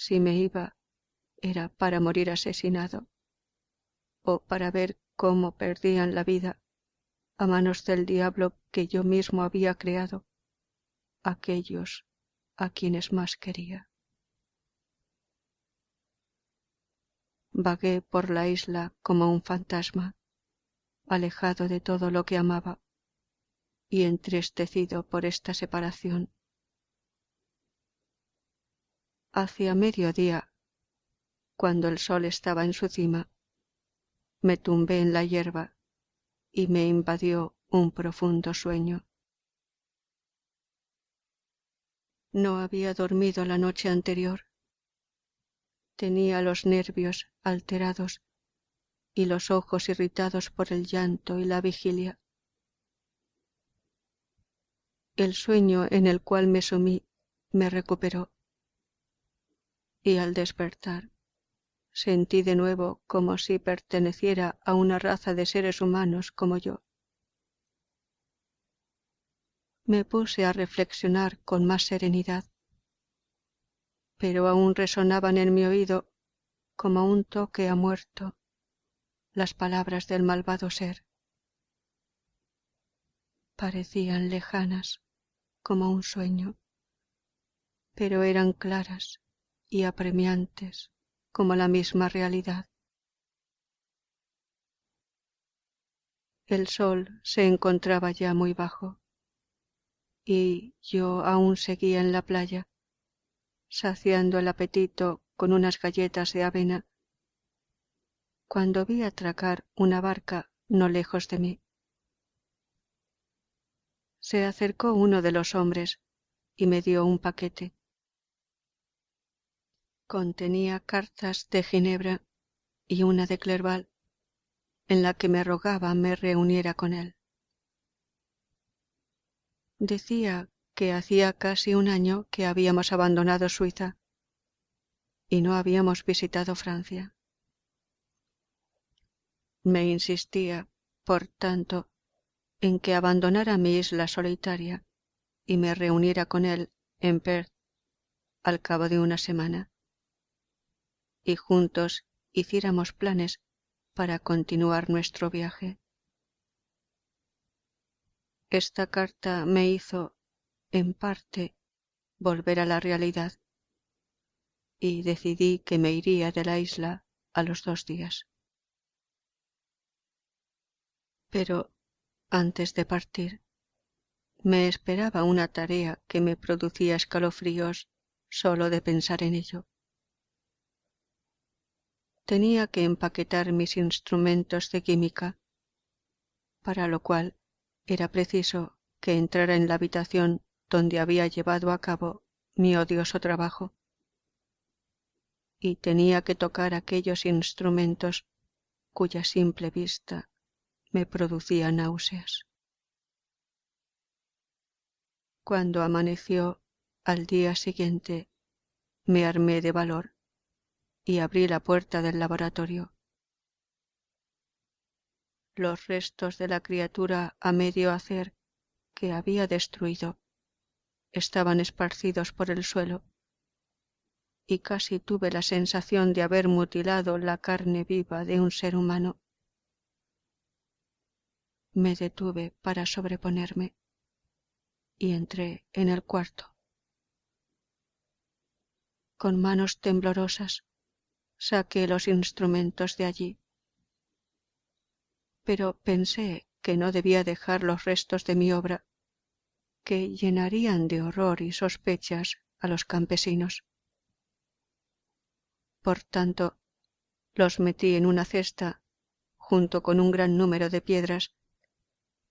si me iba, era para morir asesinado, o para ver cómo perdían la vida a manos del diablo que yo mismo había creado, aquellos a quienes más quería. Vagué por la isla como un fantasma, alejado de todo lo que amaba y entristecido por esta separación. Hacia mediodía, cuando el sol estaba en su cima, me tumbé en la hierba y me invadió un profundo sueño. No había dormido la noche anterior. Tenía los nervios alterados y los ojos irritados por el llanto y la vigilia. El sueño en el cual me sumí me recuperó, y al despertar sentí de nuevo como si perteneciera a una raza de seres humanos como yo. Me puse a reflexionar con más serenidad, pero aún resonaban en mi oído como un toque a muerto las palabras del malvado ser. Parecían lejanas como un sueño, pero eran claras y apremiantes como la misma realidad. El sol se encontraba ya muy bajo y yo aún seguía en la playa, saciando el apetito con unas galletas de avena, cuando vi atracar una barca no lejos de mí. Se acercó uno de los hombres y me dio un paquete. Contenía cartas de Ginebra y una de Clerval, en la que me rogaba me reuniera con él. Decía que hacía casi un año que habíamos abandonado Suiza y no habíamos visitado Francia. Me insistía, por tanto, en que abandonara mi isla solitaria y me reuniera con él en Perth al cabo de una semana, y juntos hiciéramos planes para continuar nuestro viaje. Esta carta me hizo, en parte, volver a la realidad, y decidí que me iría de la isla a los 2 días. Pero antes de partir, me esperaba una tarea que me producía escalofríos solo de pensar en ello. Tenía que empaquetar mis instrumentos de química, para lo cual era preciso que entrara en la habitación donde había llevado a cabo mi odioso trabajo, y tenía que tocar aquellos instrumentos cuya simple vista me producía náuseas. Cuando amaneció al día siguiente, me armé de valor y abrí la puerta del laboratorio. Los restos de la criatura a medio hacer que había destruido estaban esparcidos por el suelo, y casi tuve la sensación de haber mutilado la carne viva de un ser humano. Me detuve para sobreponerme y entré en el cuarto. Con manos temblorosas saqué los instrumentos de allí, pero pensé que no debía dejar los restos de mi obra, que llenarían de horror y sospechas a los campesinos. Por tanto, los metí en una cesta junto con un gran número de piedras,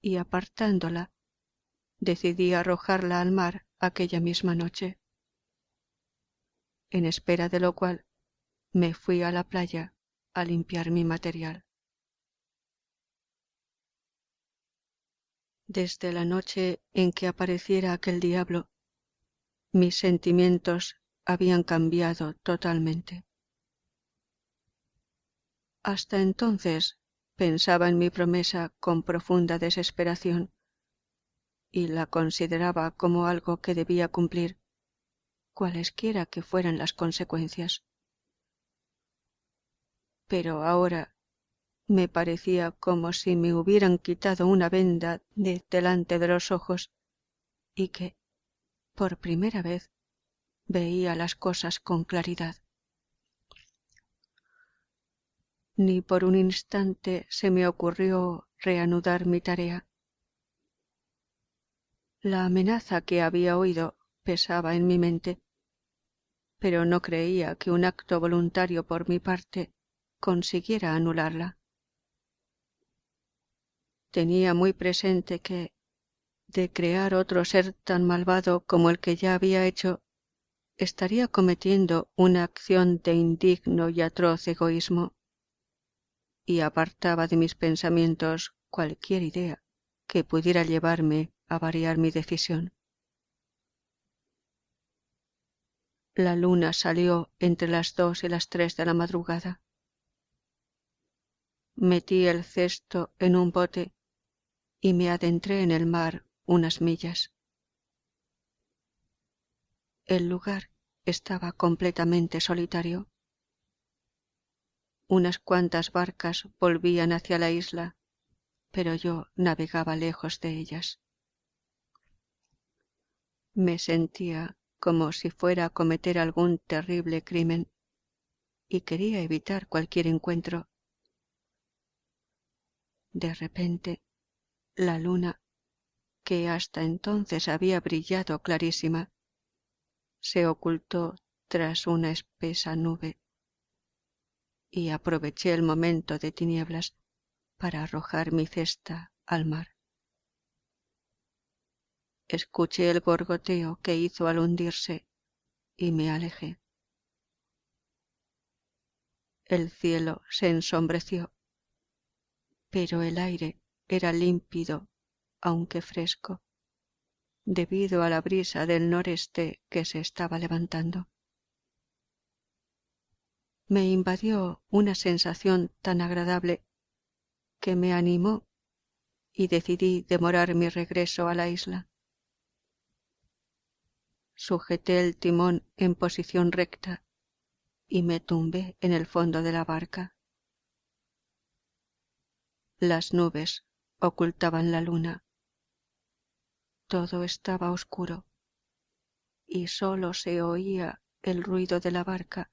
y apartándola, decidí arrojarla al mar aquella misma noche, en espera de lo cual me fui a la playa a limpiar mi material. Desde la noche en que apareciera aquel diablo, mis sentimientos habían cambiado totalmente. Hasta entonces pensaba en mi promesa con profunda desesperación, y la consideraba como algo que debía cumplir, cualesquiera que fueran las consecuencias. Pero ahora me parecía como si me hubieran quitado una venda de delante de los ojos y que, por primera vez, veía las cosas con claridad. Ni por un instante se me ocurrió reanudar mi tarea. La amenaza que había oído pesaba en mi mente, pero no creía que un acto voluntario por mi parte consiguiera anularla. Tenía muy presente que, de crear otro ser tan malvado como el que ya había hecho, estaría cometiendo una acción de indigno y atroz egoísmo, y apartaba de mis pensamientos cualquier idea que pudiera llevarme a variar mi decisión. La luna salió entre las 2 y las 3 de la madrugada. Metí el cesto en un bote y me adentré en el mar unas millas. El lugar estaba completamente solitario. Unas cuantas barcas volvían hacia la isla, pero yo navegaba lejos de ellas. Me sentía como si fuera a cometer algún terrible crimen y quería evitar cualquier encuentro. De repente, la luna, que hasta entonces había brillado clarísima, se ocultó tras una espesa nube y aproveché el momento de tinieblas para arrojar mi cesta al mar. Escuché el gorgoteo que hizo al hundirse y me alejé. El cielo se ensombreció, pero el aire era límpido, aunque fresco, debido a la brisa del noreste que se estaba levantando. Me invadió una sensación tan agradable que me animó y decidí demorar mi regreso a la isla. Sujeté el timón en posición recta y me tumbé en el fondo de la barca. Las nubes ocultaban la luna. Todo estaba oscuro y sólo se oía el ruido de la barca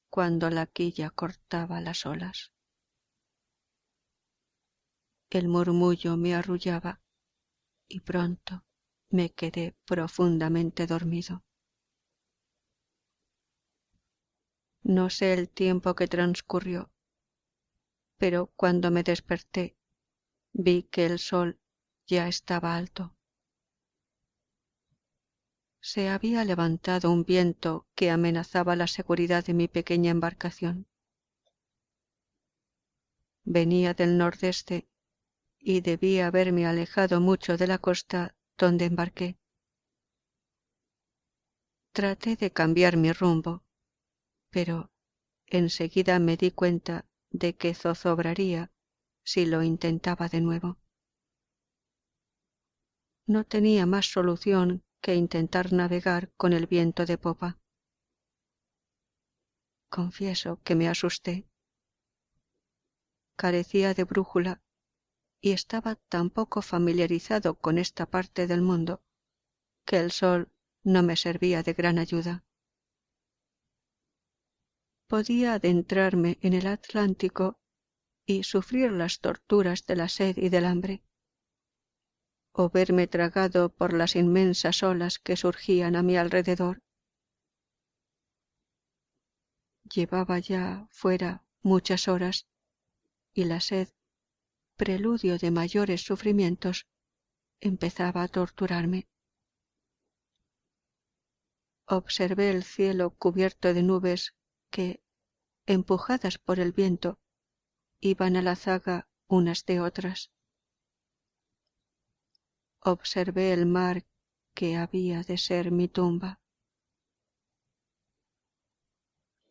cuando la quilla cortaba las olas. El murmullo me arrullaba y pronto me quedé profundamente dormido. No sé el tiempo que transcurrió, pero cuando me desperté vi que el sol ya estaba alto. Se había levantado un viento que amenazaba la seguridad de mi pequeña embarcación. Venía del nordeste y debía haberme alejado mucho de la costa donde embarqué. Traté de cambiar mi rumbo, pero enseguida me di cuenta de que zozobraría si lo intentaba de nuevo. No tenía más solución que intentar navegar con el viento de popa. Confieso que me asusté. Carecía de brújula y estaba tan poco familiarizado con esta parte del mundo que el sol no me servía de gran ayuda. Podía adentrarme en el Atlántico y sufrir las torturas de la sed y del hambre, o verme tragado por las inmensas olas que surgían a mi alrededor. Llevaba ya fuera muchas horas y la sed, preludio de mayores sufrimientos, empezaba a torturarme. Observé el cielo cubierto de nubes que, empujadas por el viento, iban a la zaga unas de otras. Observé el mar que había de ser mi tumba.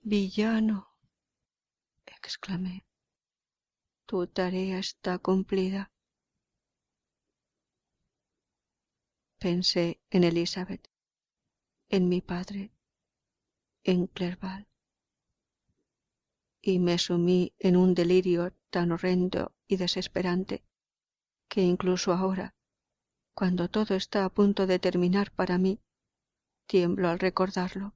«Villano», exclamé, «tu tarea está cumplida». Pensé en Elizabeth, en mi padre en Clerval. Y me sumí en un delirio tan horrendo y desesperante que incluso ahora, cuando todo está a punto de terminar para mí, tiemblo al recordarlo.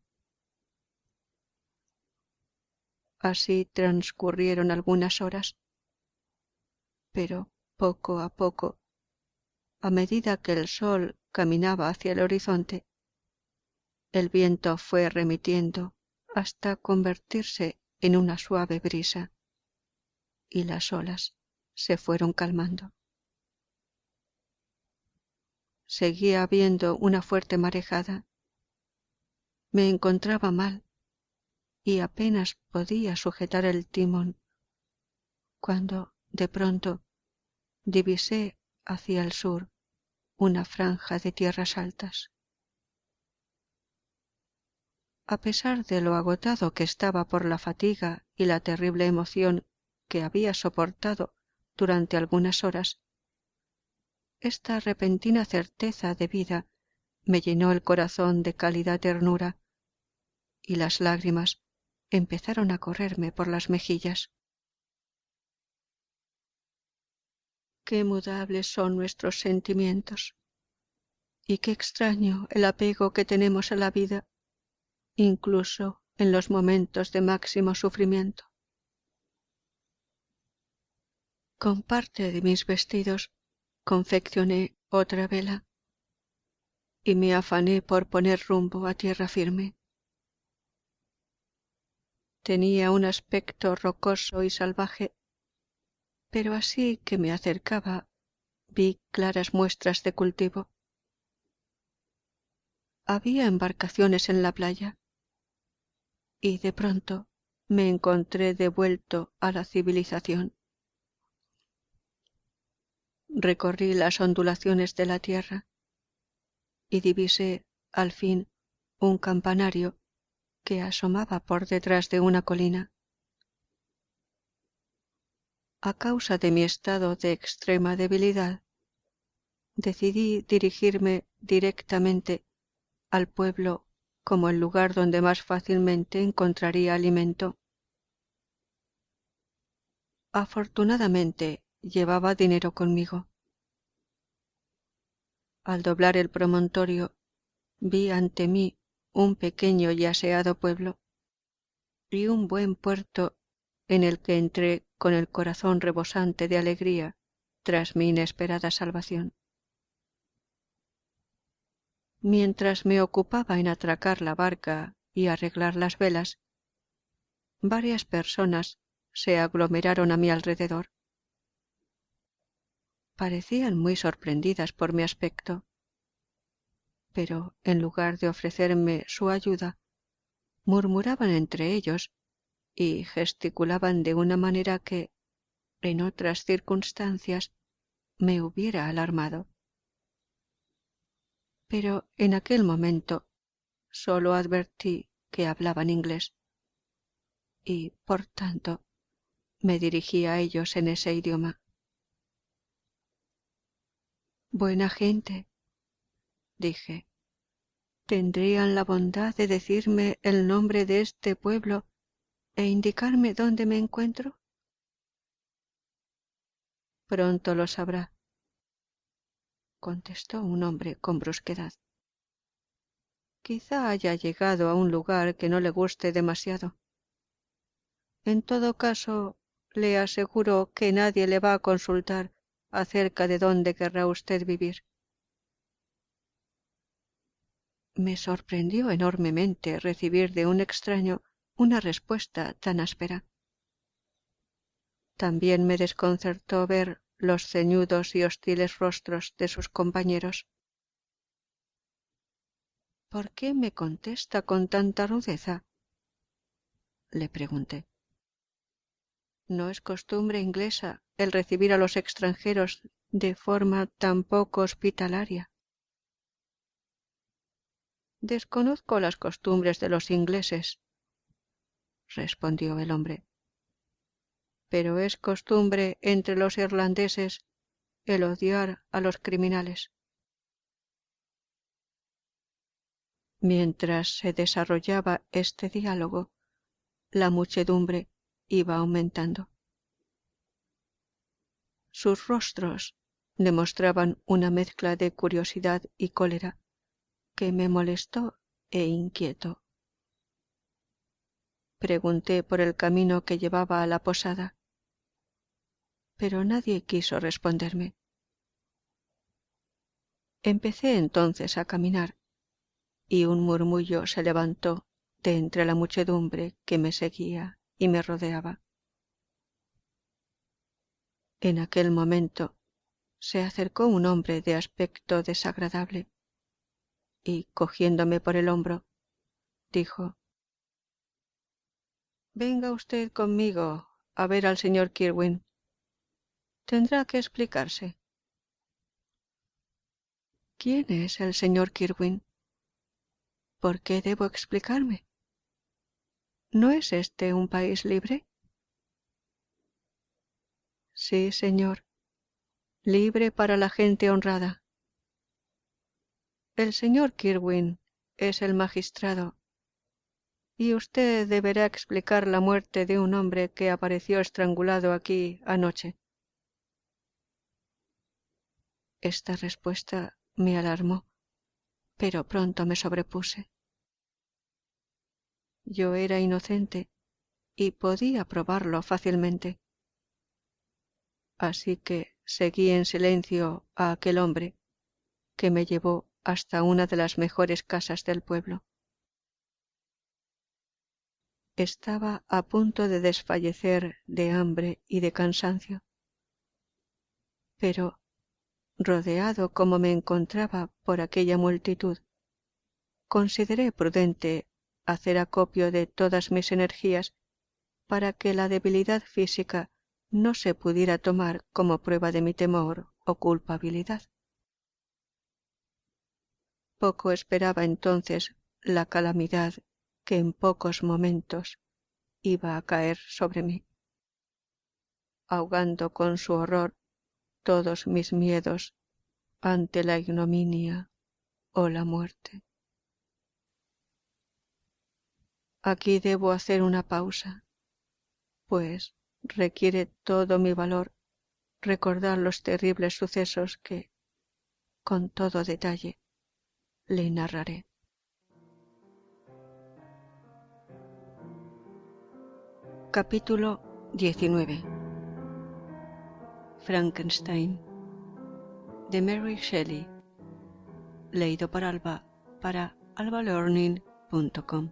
Así transcurrieron algunas horas, pero poco a poco, a medida que el sol caminaba hacia el horizonte, el viento fue remitiendo hasta convertirse en una suave brisa, y las olas se fueron calmando. Seguía habiendo una fuerte marejada. Me encontraba mal y apenas podía sujetar el timón, cuando de pronto divisé hacia el sur una franja de tierras altas. A pesar de lo agotado que estaba por la fatiga y la terrible emoción que había soportado durante algunas horas, esta repentina certeza de vida me llenó el corazón de cálida ternura, y las lágrimas empezaron a correrme por las mejillas. Qué mudables son nuestros sentimientos, y qué extraño el apego que tenemos a la vida, incluso en los momentos de máximo sufrimiento. Con parte de mis vestidos confeccioné otra vela y me afané por poner rumbo a tierra firme. Tenía un aspecto rocoso y salvaje, pero así que me acercaba vi claras muestras de cultivo. Había embarcaciones en la playa, y de pronto me encontré devuelto a la civilización. Recorrí las ondulaciones de la tierra y divisé al fin un campanario que asomaba por detrás de una colina. A causa de mi estado de extrema debilidad, decidí dirigirme directamente al pueblo como el lugar donde más fácilmente encontraría alimento. Afortunadamente llevaba dinero conmigo. Al doblar el promontorio vi ante mí un pequeño y aseado pueblo y un buen puerto en el que entré con el corazón rebosante de alegría tras mi inesperada salvación. Mientras me ocupaba en atracar la barca y arreglar las velas, varias personas se aglomeraron a mi alrededor. Parecían muy sorprendidas por mi aspecto, pero en lugar de ofrecerme su ayuda, murmuraban entre ellos y gesticulaban de una manera que, en otras circunstancias, me hubiera alarmado. Pero en aquel momento solo advertí que hablaban inglés y, por tanto, me dirigí a ellos en ese idioma. Buena gente, dije, ¿tendrían la bondad de decirme el nombre de este pueblo e indicarme dónde me encuentro? Pronto lo sabrá, contestó un hombre con brusquedad. Quizá haya llegado a un lugar que no le guste demasiado. En todo caso, le aseguro que nadie le va a consultar acerca de dónde querrá usted vivir. Me sorprendió enormemente recibir de un extraño una respuesta tan áspera. También me desconcertó ver los ceñudos y hostiles rostros de sus compañeros. ¿Por qué me contesta con tanta rudeza?, le pregunté. No es costumbre inglesa el recibir a los extranjeros de forma tan poco hospitalaria. Desconozco las costumbres de los ingleses, respondió el hombre, pero es costumbre entre los irlandeses el odiar a los criminales. Mientras se desarrollaba este diálogo, la muchedumbre iba aumentando. Sus rostros demostraban una mezcla de curiosidad y cólera que me molestó e inquietó. Pregunté por el camino que llevaba a la posada, pero nadie quiso responderme. Empecé entonces a caminar, y un murmullo se levantó de entre la muchedumbre que me seguía y me rodeaba. En aquel momento se acercó un hombre de aspecto desagradable y, cogiéndome por el hombro, dijo: «Venga usted conmigo a ver al señor Kirwin. Tendrá que explicarse». «¿Quién es el señor Kirwin? ¿Por qué debo explicarme? ¿No es este un país libre?» «Sí, señor, libre para la gente honrada. El señor Kirwin es el magistrado, y usted deberá explicar la muerte de un hombre que apareció estrangulado aquí anoche». Esta respuesta me alarmó, pero pronto me sobrepuse. Yo era inocente y podía probarlo fácilmente. Así que seguí en silencio a aquel hombre, que me llevó hasta una de las mejores casas del pueblo. Estaba a punto de desfallecer de hambre y de cansancio, pero, rodeado como me encontraba por aquella multitud, consideré prudente hacer acopio de todas mis energías para que la debilidad física no se pudiera tomar como prueba de mi temor o culpabilidad. Poco esperaba entonces la calamidad que en pocos momentos iba a caer sobre mí, ahogando con su horror todos mis miedos ante la ignominia o la muerte. Aquí debo hacer una pausa, pues requiere todo mi valor recordar los terribles sucesos que, con todo detalle, le narraré. Capítulo 19. Frankenstein, de Mary Shelley, leído por Alba para albalearning.com.